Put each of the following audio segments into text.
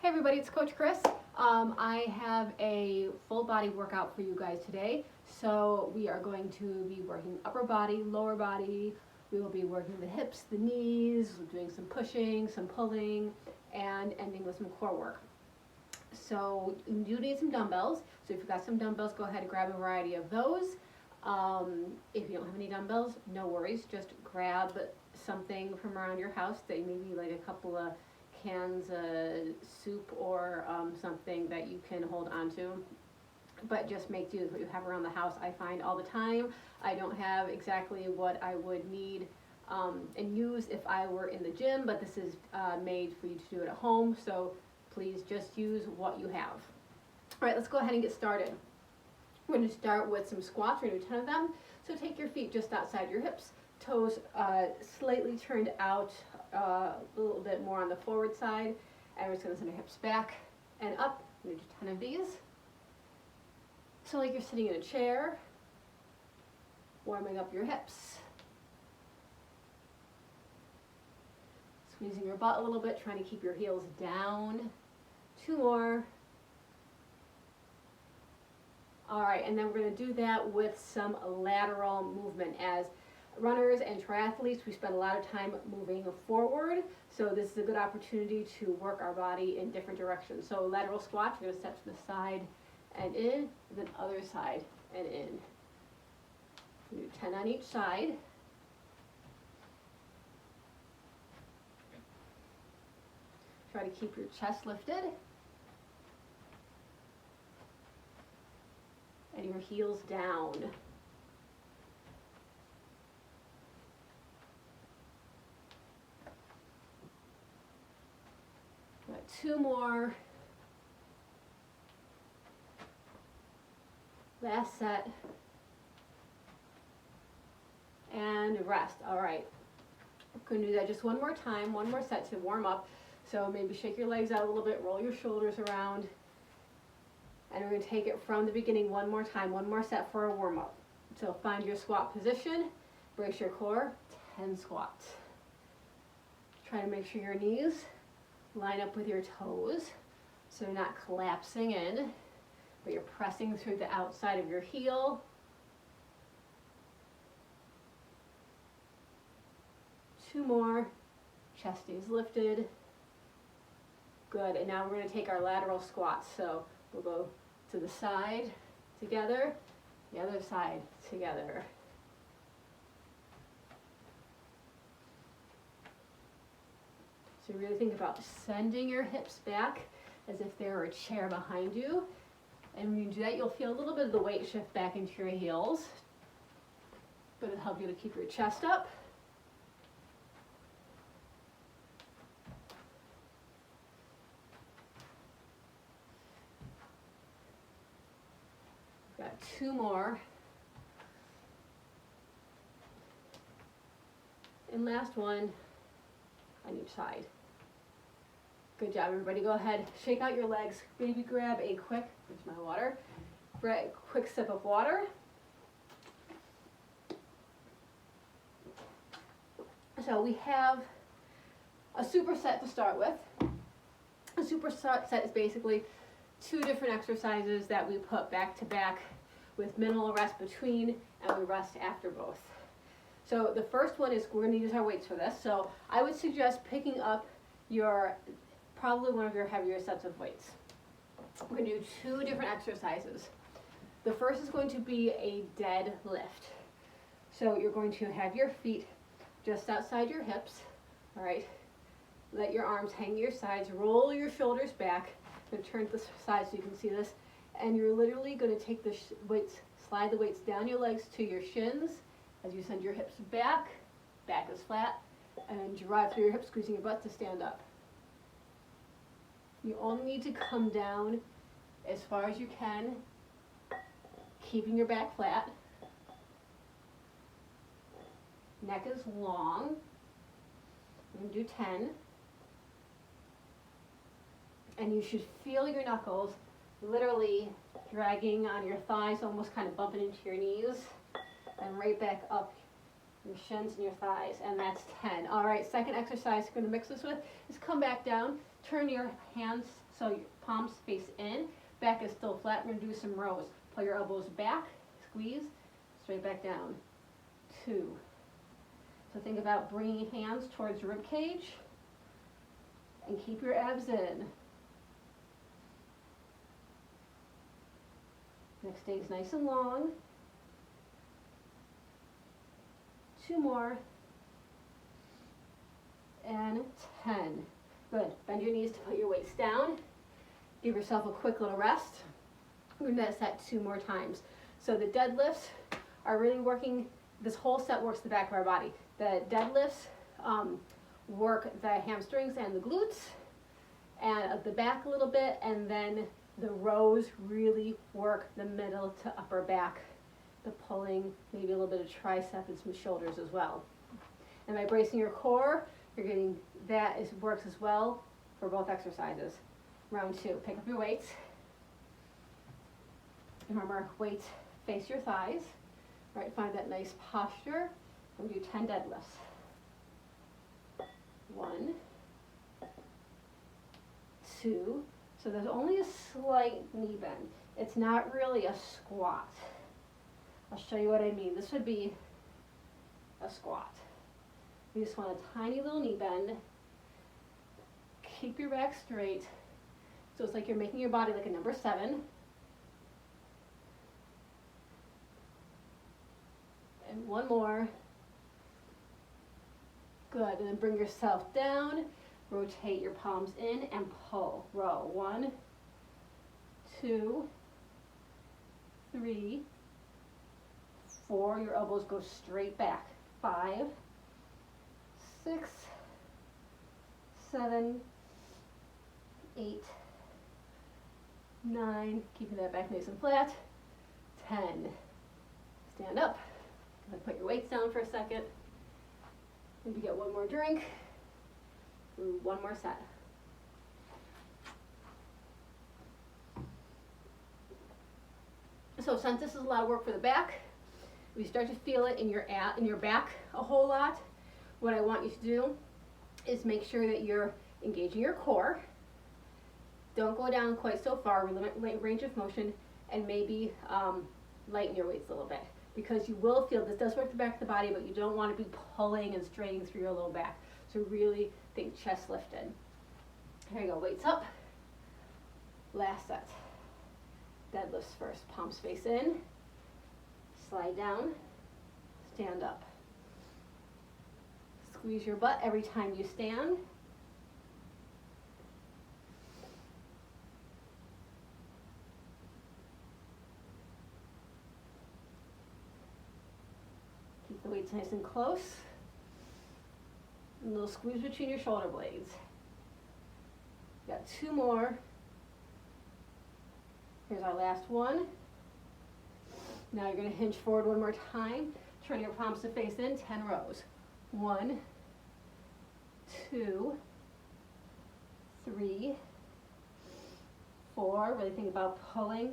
Hey everybody, it's Coach Chris. I have a full body workout for you guys today. So we are going to be working upper body, lower body. We will be working the hips, the knees, doing some pushing, some pulling, and ending with some core work. So you do need some dumbbells. So if you've got some dumbbells, go ahead and grab a variety of those. If you don't have any dumbbells, no worries. Just grab something from around your house that maybe like a couple of cans of soup or something that you can hold on to, but just make do with what you have around the house. I find all the time I don't have exactly what I would need and use if I were in the gym, but this is made for you to do it at home, so please just use what you have. All right, let's go ahead and get started. We're going to start with some squats. We're going to do 10 of them. So take your feet just outside your hips, toes slightly turned out, a little bit more on the forward side, and we're just going to send our hips back and up. We're going to do 10 of these. So like you're sitting in a chair, warming up your hips, squeezing your butt a little bit, trying to keep your heels down. 2 more. All right, and then we're going to do that with some lateral movement. As runners and triathletes, we spend a lot of time moving forward, so this is a good opportunity to work our body in different directions. So lateral squats, you're going to step to the side and in, and then other side and in. You do 10 on each side. Try to keep your chest lifted and your heels down. Got 2 more. Last set. And rest. All right. I'm going to do that just one more time, one more set to warm up. So maybe shake your legs out a little bit, roll your shoulders around. And we're going to take it from the beginning one more time, one more set for a warm up. So find your squat position, brace your core, 10 squats. Try to make sure your knees line up with your toes, so you're not collapsing in, but you're pressing through the outside of your heel. 2 more, chest stays lifted. Good, and now we're going to take our lateral squats. So we'll go to the side together, the other side together. So really think about sending your hips back as if there were a chair behind you. And when you do that, you'll feel a little bit of the weight shift back into your heels, but it'll help you to keep your chest up. Got 2 more. And last one on each side. Good job, everybody. Go ahead, shake out your legs. Maybe grab a quick, here's my water, quick sip of water. So we have a superset to start with. A superset is basically 2 different exercises that we put back to back with minimal rest between, and we rest after both. So the first one is, we're going to use our weights for this. So I would suggest picking up probably one of your heavier sets of weights. We're going to do 2 different exercises. The first is going to be a dead lift. So you're going to have your feet just outside your hips, all right? Let your arms hang at your sides, roll your shoulders back. I'm going to turn to the side so you can see this. And you're literally going to take the weights, slide the weights down your legs to your shins as you send your hips back is flat, and then drive through your hips, squeezing your butt to stand up. You only need to come down as far as you can, keeping your back flat. Neck is long. I'm going to do 10. And you should feel your knuckles literally dragging on your thighs, almost kind of bumping into your knees, and right back up your shins and your thighs, and that's 10. All right, second exercise we're going to mix this with is come back down, Turn your hands so your palms face in. Back is still flat. We're going to do some rows. Pull your elbows back, squeeze, straight back down. 2. So think about bringing hands towards your rib cage and keep your abs in. Next day's nice and long. 2 more. And 10. Good. Bend your knees to put your weights down. Give yourself a quick little rest. We're going to set 2 more times. So the deadlifts are really working, this whole set works the back of our body. The deadlifts work the hamstrings and the glutes and the back a little bit, and then the rows really work the middle to upper back, the pulling, maybe a little bit of tricep and some shoulders as well. And by bracing your core, you're getting works as well for both exercises. Round 2, pick up your weights. Remember, weights face your thighs. Right, find that nice posture. And do 10 deadlifts. 1, 2. So there's only a slight knee bend. It's not really a squat. I'll show you what I mean. This would be a squat. You just want a tiny little knee bend. Keep your back straight. So it's like you're making your body like a number 7. And 1 more. Good. And then bring yourself down. Rotate your palms in and pull. Row. 1, 2, 3, 4. Your elbows go straight back. 5, 6, 7, 8, 9. Keeping that back nice and flat. 10. Stand up. Put your weights down for a second. Maybe get 1 more drink. Do 1 more set. So since this is a lot of work for the back, we start to feel it in your back a whole lot. What I want you to do is make sure that you're engaging your core. Don't go down quite so far, limit range of motion, and maybe lighten your weights a little bit. Because you will feel, this does work the back of the body, but you don't want to be pulling and straining through your low back. So really think chest lifted. Here you go, weights up. Last set. Deadlifts first. Palms face in. Slide down. Stand up. Squeeze your butt every time you stand. Keep the weights nice and close. A little squeeze between your shoulder blades. Got 2 more. Here's our last one. Now you're going to hinge forward 1 more time. Turn your palms to face in, 10 rows. 1, 2, 3, 4. Really think about pulling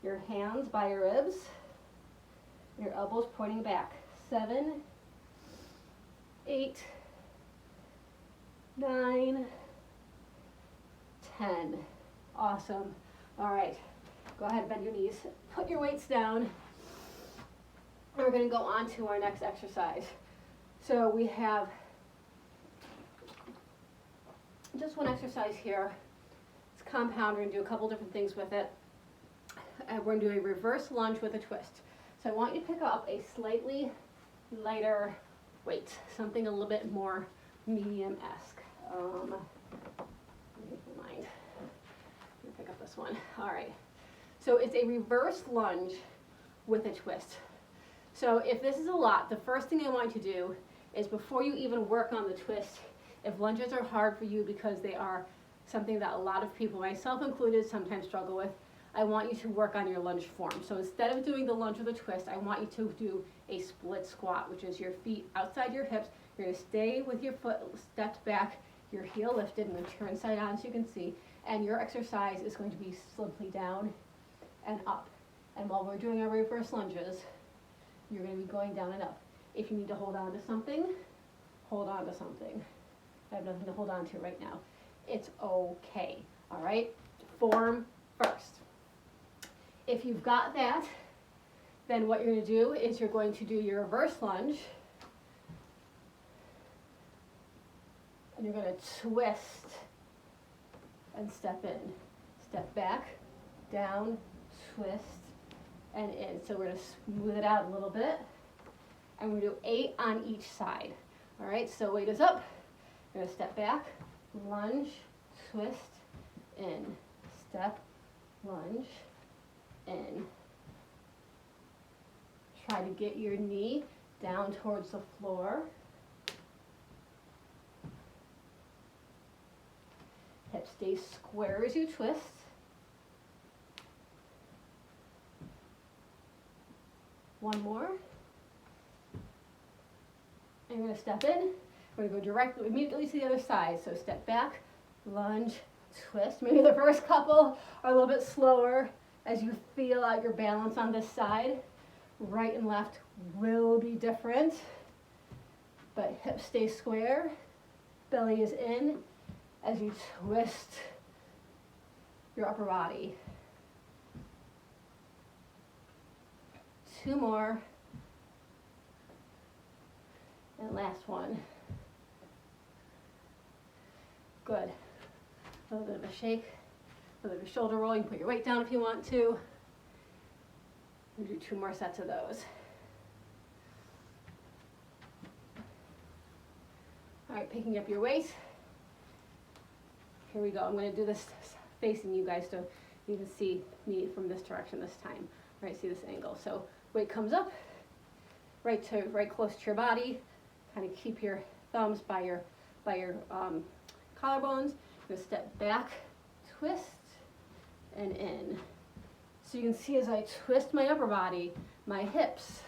your hands by your ribs. Your elbows pointing back. 7, 8, 9, 10. Awesome. All right. Go ahead, bend your knees. Put your weights down. And we're going to go on to our next exercise. So we have just 1 exercise here. It's compound. We're going to do a couple different things with it. And we're going to do a reverse lunge with a twist. So I want you to pick up a slightly lighter weight, something a little bit more medium-esque. Let me mind. Let me pick up this one. All right. So it's a reverse lunge with a twist. So if this is a lot, the first thing I want you to do is, before you even work on the twist, if lunges are hard for you because they are something that a lot of people, myself included, sometimes struggle with, I want you to work on your lunge form. So instead of doing the lunge with a twist, I want you to do a split squat, which is your feet outside your hips. You're going to stay with your foot stepped back, your heel lifted. I'm going to turn side on so you can see. And your exercise is going to be simply down and up. And while we're doing our reverse lunges, you're going to be going down and up. If you need to hold on to something, hold on to something. I have nothing to hold on to right now. It's okay, all right? Form first. If you've got that, then what you're gonna do is you're going to do your reverse lunge, and you're gonna twist and step in. Step back, down, twist, and in. So we're gonna smooth it out a little bit, and we're gonna do 8 on each side. All right, so weight is up. We're gonna step back, lunge, twist, in. Step, lunge, in. Try to get your knee down towards the floor. Hips stay square as you twist. One more. And you're going to step in. We're going to go directly, immediately to the other side. So step back, lunge, twist. Maybe the first couple are a little bit slower as you feel out your balance on this side. Right and left will be different, but hips stay square, belly is in as you twist your upper body. 2 more, and last one. Good. A little bit of a shake, a little bit of shoulder roll. You can put your weight down if you want to. We'll do 2 more sets of those. All right, picking up your weight. Here we go. I'm going to do this facing you guys so you can see me from this direction this time. All right, see this angle. So weight comes up, right close to your body. Kind of keep your thumbs by your collarbones. I'm going to step back, twist, and in. So you can see as I twist my upper body, my hips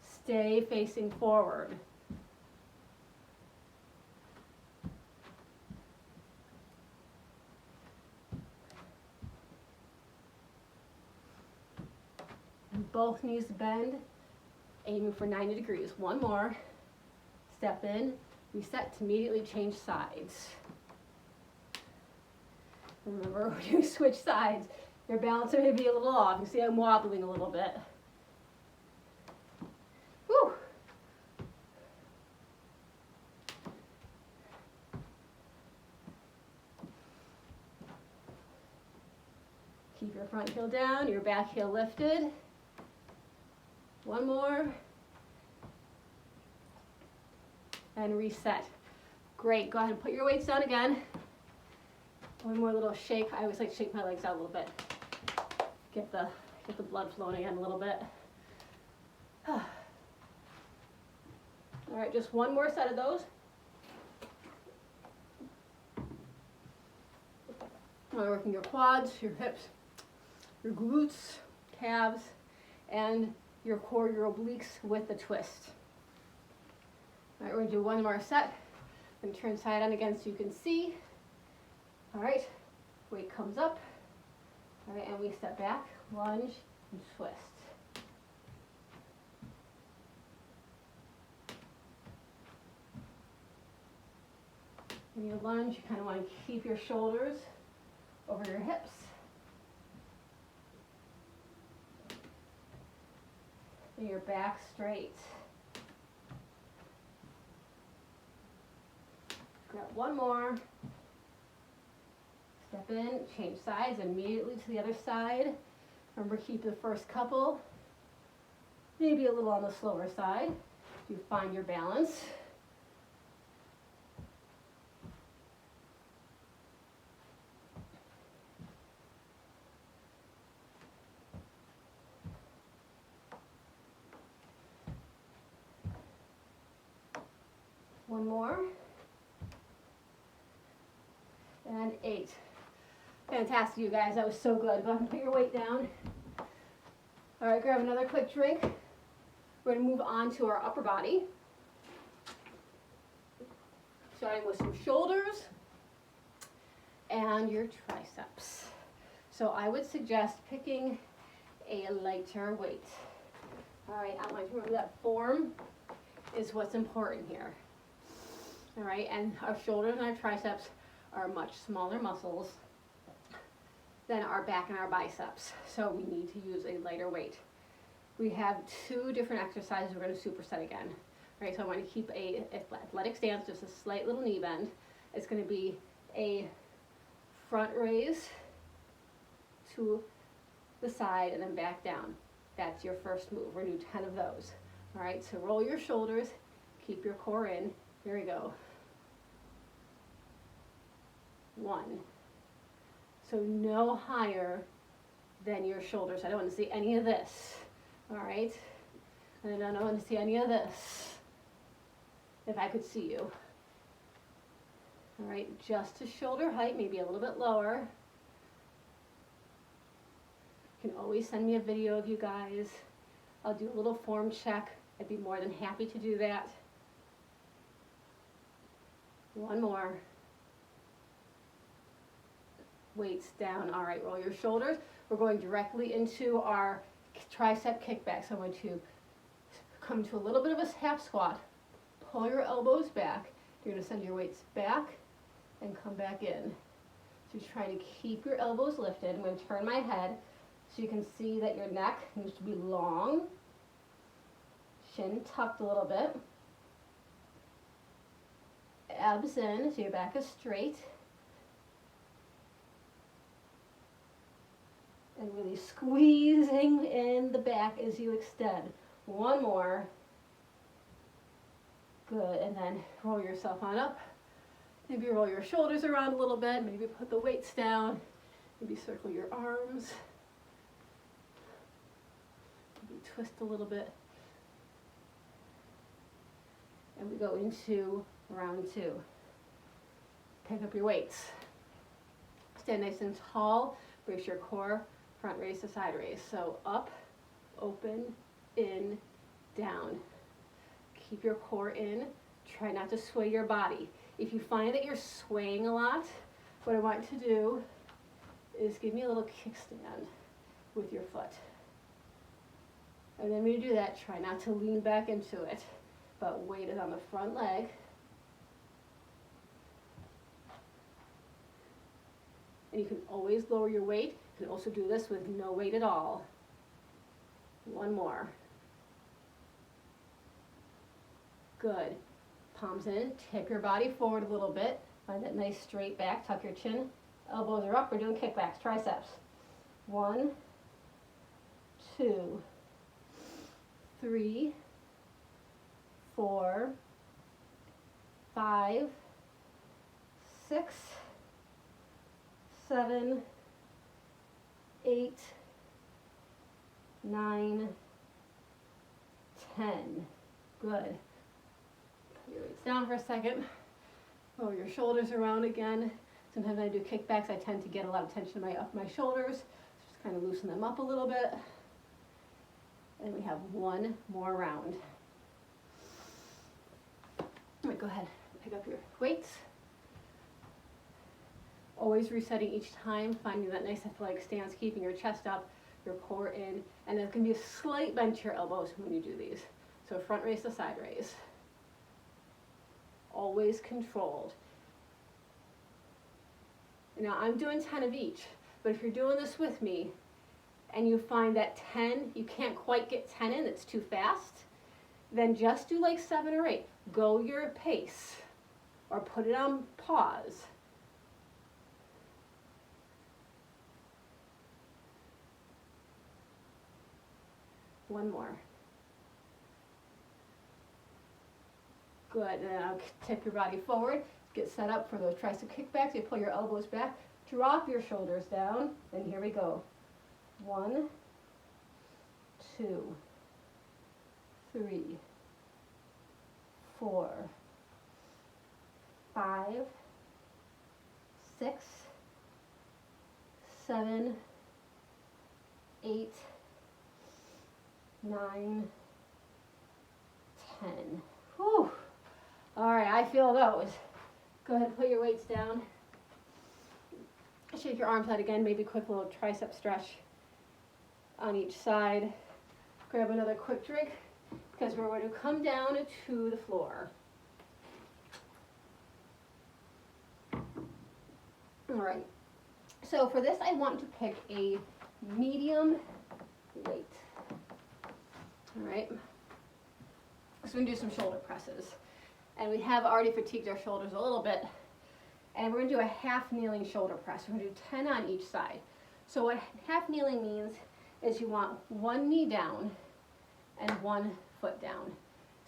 stay facing forward. And both knees bend, aiming for 90 degrees. One more. Step in, reset to immediately change sides. Remember, when you switch sides, your balance may be a little off. You see I'm wobbling a little bit. Whew. Keep your front heel down, your back heel lifted. One more. And reset. Great, go ahead and put your weights down again. One more little shake. I always like to shake my legs out a little bit. Get the blood flowing again a little bit. All right, just one more set of those. We're working your quads, your hips, your glutes, calves, and your core, your obliques with the twist. All right, we're gonna do one more set. I'm gonna turn side on again so you can see. All right, weight comes up. All right, and we step back, lunge, and twist. When you lunge, you kind of want to keep your shoulders over your hips. And your back straight. Grab one more. Step in, change sides immediately to the other side. Remember, keep the first couple maybe a little on the slower side. You find your balance. One more. And 8. Fantastic, you guys. That was so good. Go ahead and put your weight down. All right, grab another quick drink. We're going to move on to our upper body. Starting with some shoulders and your triceps. So I would suggest picking a lighter weight. All right, I want you to remember that form is what's important here. All right, and our shoulders and our triceps are much smaller muscles than our back and our biceps, so we need to use a lighter weight. We have two different exercises we're going to superset again. Right, so I want to keep a athletic stance, just a slight little knee bend. It's going to be a front raise to the side and then back down. That's your first move. We're going to do 10 of those. All right, so roll your shoulders, keep your core in. Here we go. 1. So no higher than your shoulders. I don't want to see any of this. All right, and I don't want to see any of this. If I could see you. All right, just to shoulder height, maybe a little bit lower. You can always send me a video of you guys. I'll do a little form check. I'd be more than happy to do that. 1 more. Weights down. All right, roll your shoulders. We're going directly into our tricep kickback. So I'm going to come to a little bit of a half squat. Pull your elbows back. You're going to send your weights back and come back in. So you're trying to keep your elbows lifted. I'm going to turn my head so you can see that your neck needs to be long. Chin tucked a little bit. Abs in so your back is straight. And really squeezing in the back as you extend. 1 more. Good, and then roll yourself on up. Maybe roll your shoulders around a little bit. Maybe put the weights down. Maybe circle your arms. Maybe twist a little bit. And we go into round 2. Pick up your weights. Stand nice and tall. Brace your core. Front raise to side raise. So up, open, in, down. Keep your core in. Try not to sway your body. If you find that you're swaying a lot, what I want you to do is give me a little kickstand with your foot. And then when you do that, try not to lean back into it, but weight is on the front leg. And you can always lower your weight. You can also do this with no weight at all. 1 more. Good. Palms in, tip your body forward a little bit. Find that nice straight back, tuck your chin. Elbows are up, we're doing kickbacks, triceps. 1, 2, 3, 4, 5, 6, 7, 8, 9, 10. Good. Your weights down for a second. Roll your shoulders around again. Sometimes when I do kickbacks, I tend to get a lot of tension up my shoulders. Just kind of loosen them up a little bit. And we have 1 more round. All right, go ahead, pick up your weights. Always resetting each time, finding that nice athletic stance, keeping your chest up, your core in, and there's going to be a slight bend to your elbows when you do these. So front raise to side raise. Always controlled. Now I'm doing 10 of each, but if you're doing this with me and you find that 10, you can't quite get 10 in, it's too fast, then just do like 7 or 8. Go your pace or put it on pause. One more. Good, and then I'll tip your body forward. Get set up for those tricep kickbacks. You pull your elbows back, drop your shoulders down, and here we go. 1, 2, 3, 4, 5, 6, 7, 8, 9, 10. Whew. All right, I feel those. Go ahead and put your weights down. Shake your arms out again, maybe a quick little tricep stretch on each side. Grab another quick drink because we're going to come down to the floor. All right. So for this, I want to pick a medium weight. All right. So we're going to do some shoulder presses. And we have already fatigued our shoulders a little bit. And we're going to do a half kneeling shoulder press. We're going to do 10 on each side. So what half kneeling means is you want one knee down and one foot down.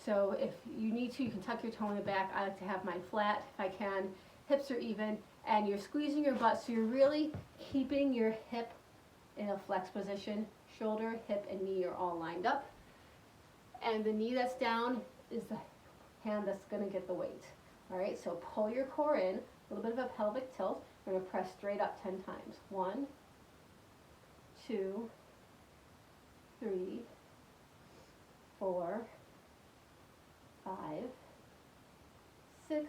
So if you need to, you can tuck your toe in the back. I like to have mine flat if I can. Hips are even, and you're squeezing your butt, so you're really keeping your hip in a flex position. Shoulder, hip, and knee are all lined up. And the knee that's down is the hand that's going to get the weight. All right, so pull your core in, a little bit of a pelvic tilt. We're going to press straight up 10 times. 1, 2, 3, 4, 5, 6,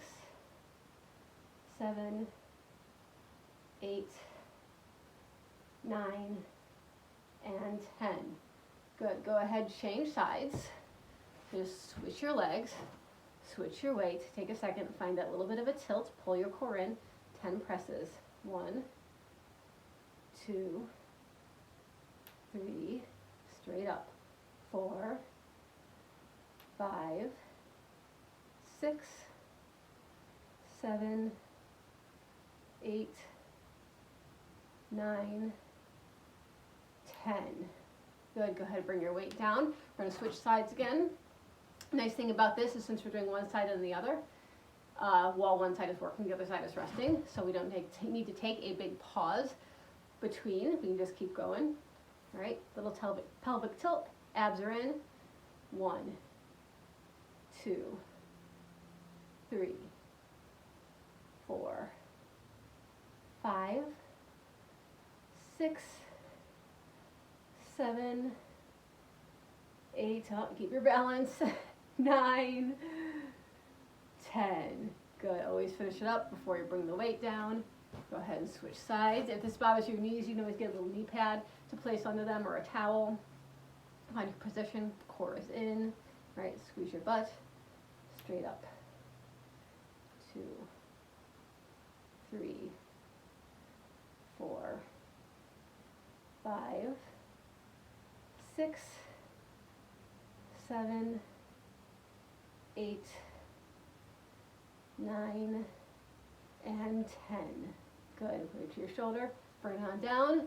7, 8, 9, and 10. Good. Go ahead, change sides. Just switch your legs, switch your weight. Take a second, find that little bit of a tilt, pull your core in. 10 presses. 1, 2, 3, straight up. 4, 5, 6, 7, 8, 9, 10. Good, go ahead, bring your weight down. We're going to switch sides again. Nice thing about this is since we're doing one side and the other, while one side is working, the other side is resting, so we don't need to take a big pause between. We can just keep going. All right, little pelvic tilt, abs are in. 1, 2, 3, 4, 5, 6, 7, 8, keep your balance, 9, 10. Good, always finish it up before you bring the weight down. Go ahead and switch sides. If this bothers your knees, you can always get a little knee pad to place under them or a towel. Find your position, core is in, right, squeeze your butt, straight up. 2, 3, 4, 5, 6, 7, 8, 9, and 10. Good, weight to your shoulder, bring it on down,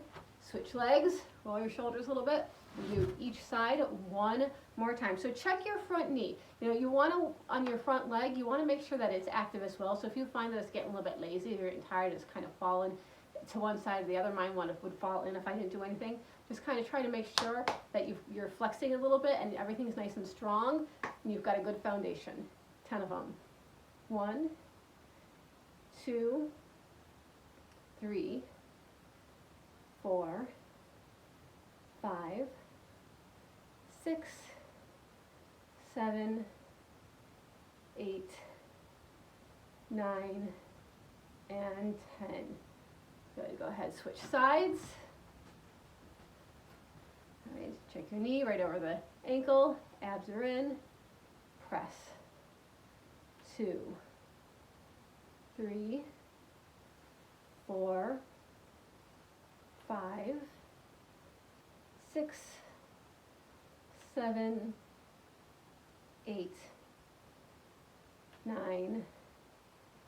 switch legs, roll your shoulders a little bit. Do each side one more time. So check your front knee. You know, you want to, on your front leg, you want to make sure that it's active as well. So if you find that it's getting a little bit lazy, you're getting tired, it's kind of falling to one side or the other, mine would fall in if I didn't do anything. Just kind of try to make sure that you're flexing a little bit and everything's nice and strong and you've got a good foundation. 10 of them. 1, 2, 3, 4, 5, 6, 7, 8, 9, and 10. Good, go ahead, switch sides. All right, check your knee right over the ankle, abs are in, press. 2, 3, 4, 5, 6, 7, 8, 9,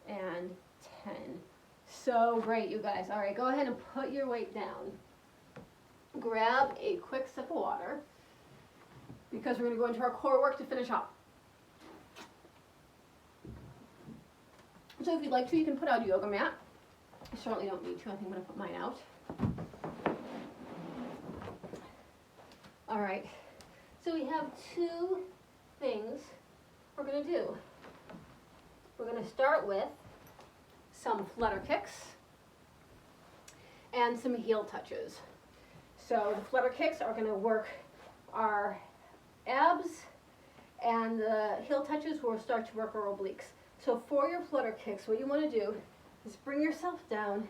and 10. So great, you guys. All right, go ahead and put your weight down. Grab a quick sip of water because we're going to go into our core work to finish up. So if you'd like to, you can put out a yoga mat. I certainly don't need to. I think I'm going to put mine out. All right, so we have 2 things we're going to do. We're going to start with some flutter kicks and some heel touches. So the flutter kicks are going to work our abs, and the heel touches will start to work our obliques. So for your flutter kicks, what you want to do is bring yourself down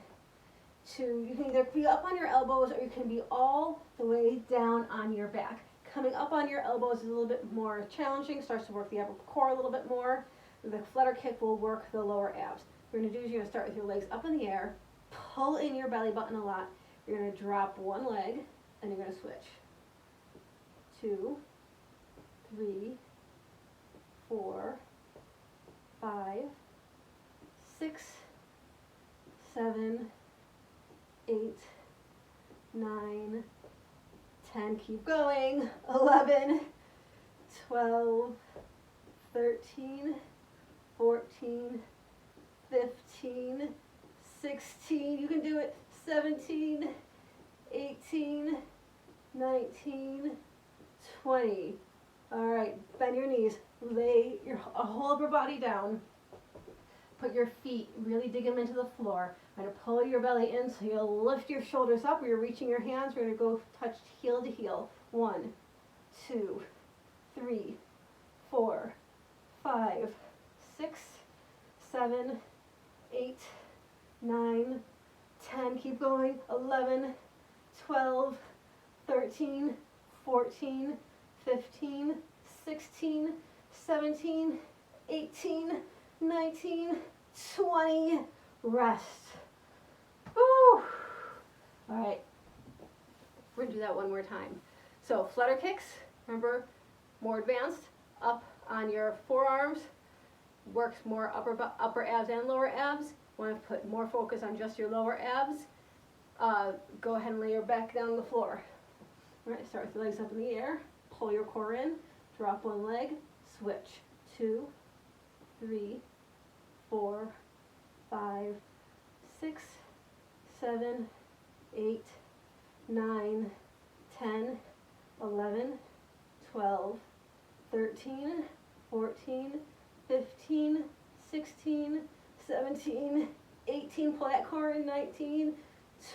to, you can either be up on your elbows or you can be all the way down on your back. Coming up on your elbows is a little bit more challenging, starts to work the upper core a little bit more. The flutter kick will work the lower abs. What you're going to do is you're going to start with your legs up in the air, pull in your belly button a lot. You're going to drop one leg and you're going to switch. 2, 3, 4, 5, 6, 7, 8, 9, 10. Keep going. 11, 12, 13, 14, 15, 16. You can do it. 17, 18, 19, 20. All right, bend your knees. Lay your whole upper body down. Put your feet, really dig them into the floor. I'm going to pull your belly in so you'll lift your shoulders up. You're reaching your hands. We're going to go touch heel to heel. 1, 2, 3, 4, 5, 6, 7, 8, 9, 10. Keep going. 11, 12, 13, 14, 15, 16, 17, 18, 19, 20. Rest. Woo! All right. We're going to do that one more time. So flutter kicks, remember, more advanced, up on your forearms, works more upper abs and lower abs. Want to put more focus on just your lower abs, go ahead and lay your back down on the floor. All right, start with the legs up in the air, pull your core in, drop one leg, switch. 2, 3, 4, 5, 6, 7, 8, 9, 10, 11, 12, 13, 14, 15, 16, 17, 18, pull that core in, 19,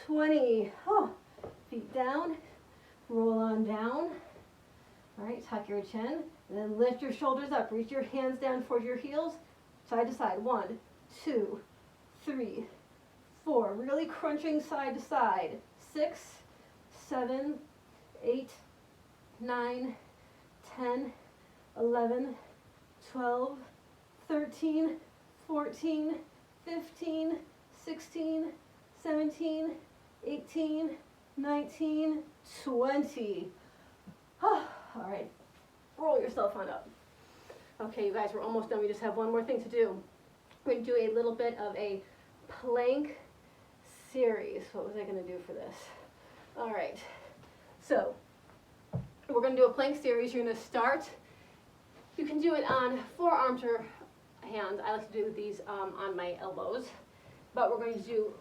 20. Oh, feet down, roll on down. All right, tuck your chin, and then lift your shoulders up. Reach your hands down towards your heels, side to side. 1, 2, 3, 4. Really crunching side to side. 6, 7, 8, 9, 10, 11, 12, 13, 14, 15, 16, 17, 18, 19, 20. All right, roll yourself on up. Okay, you guys, we're almost done. We just have one more thing to do. We're going to do a little bit of a plank series. What was I going to do for this? All right, so we're going to do a plank series. You're going to start. You can do it on forearms or hands. I like to do these on my elbows. But we're going to do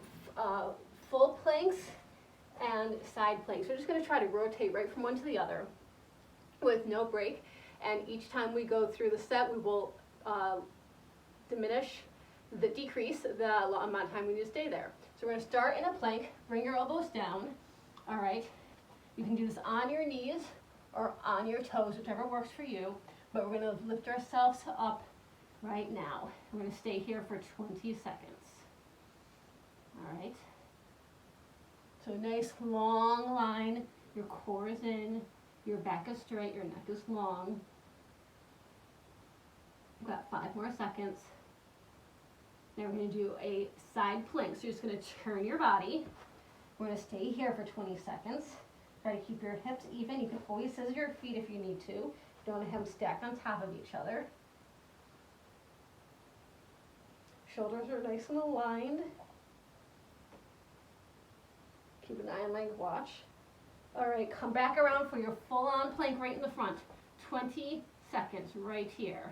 full planks and side planks. We're just going to try to rotate right from one to the other with no break. And each time we go through the set, we will decrease the amount of time we need to stay there. So we're going to start in a plank. Bring your elbows down. All right. You can do this on your knees or on your toes, whichever works for you. But we're going to lift ourselves up right now. We're going to stay here for 20 seconds. All right. So nice long line. Your core is in. Your back is straight. Your neck is long. We've got 5 more seconds. Now we're going to do a side plank. So you're just going to turn your body. We're going to stay here for 20 seconds. Try to keep your hips even. You can always scissor your feet if you need to. You don't want to have them stacked on top of each other. Shoulders are nice and aligned. Keep an eye on my watch. All right, come back around for your full-on plank right in the front. 20 seconds right here.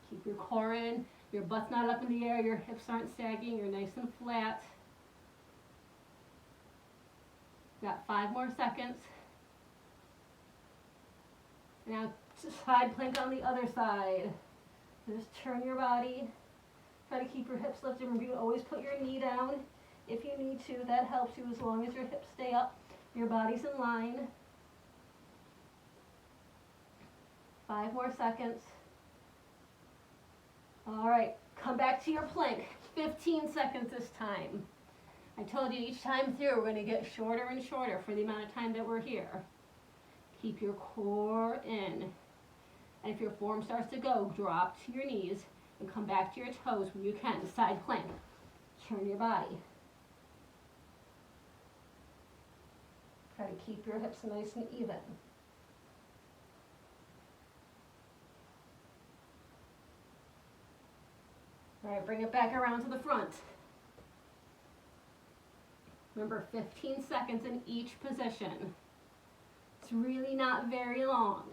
Keep your core in, your butt's not up in the air, your hips aren't sagging, you're nice and flat. Got 5 more seconds. Now side plank on the other side. Just turn your body. Try to keep your hips lifted. Remember, you always put your knee down if you need to. That helps you as long as your hips stay up. Your body's in line. 5 more seconds. All right, come back to your plank. 15 seconds this time. I told you each time through we're going to get shorter and shorter for the amount of time that we're here. Keep your core in. And if your form starts to go, drop to your knees and come back to your toes when you can. Side plank. Turn your body. Try to keep your hips nice and even. All right, bring it back around to the front. Remember, 15 seconds in each position. It's really not very long.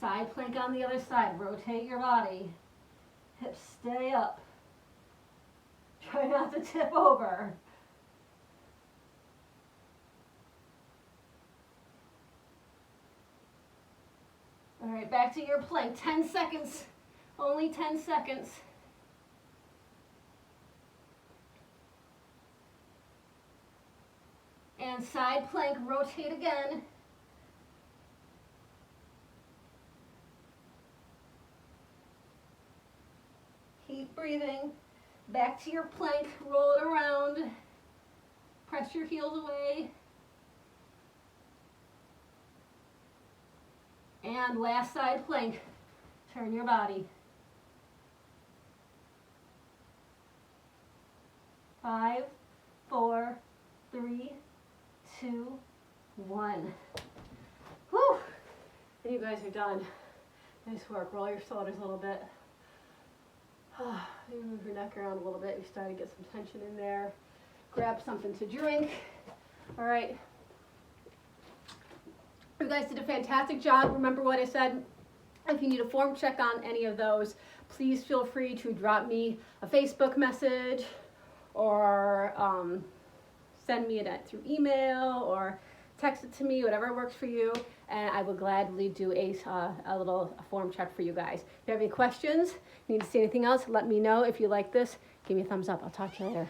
Side plank on the other side. Rotate your body. Hips stay up. Try not to tip over. All right, back to your plank. 10 seconds. Only 10 seconds. And side plank, rotate again. Keep breathing. Back to your plank, roll it around. Press your heels away. And last side plank. Turn your body. 5, 4, 3, 2, 1. Whew! And you guys are done. Nice work. Roll your shoulders a little bit. You move your neck around a little bit. You're starting to get some tension in there. Grab something to drink. All right. You guys did a fantastic job. Remember what I said. If you need a form check on any of those, please feel free to drop me a Facebook message or send me it through email or text it to me, whatever works for you, and I will gladly do a little form check for you guys. If you have any questions, need to see anything else, let me know. If you like this, give me a thumbs up. I'll talk to you later.